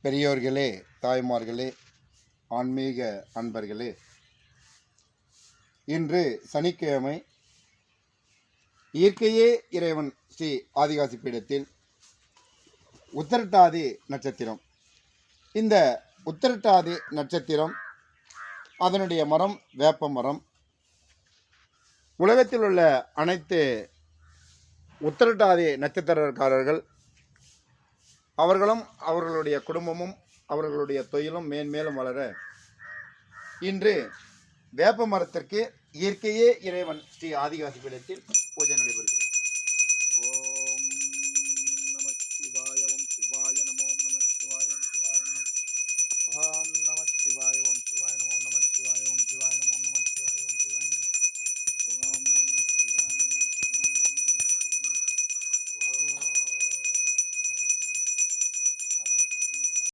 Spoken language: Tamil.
பெரியோர்களே, தாய்மார்களே, ஆன்மீக அன்பர்களே, இன்று சனிக்கிழமை இயற்கையே இறைவன் ஸ்ரீ ஆதிகாசி பீடத்தில் உத்திரட்டாதி நட்சத்திரம். இந்த உத்திரட்டாதி நட்சத்திரம், அதனுடைய மரம் வேப்ப மரம். உலகத்தில் உள்ள அனைத்து உத்திரட்டாதி நட்சத்திரக்காரர்கள் அவர்களும் அவர்களுடைய குடும்பமும் அவர்களுடைய தொழிலும் மேன்மேலும் வளர இன்று வேப்ப மரத்திற்கு இயற்கையே இறைவன் ஸ்ரீ ஆதிகாசி பீடத்தில் பூஜை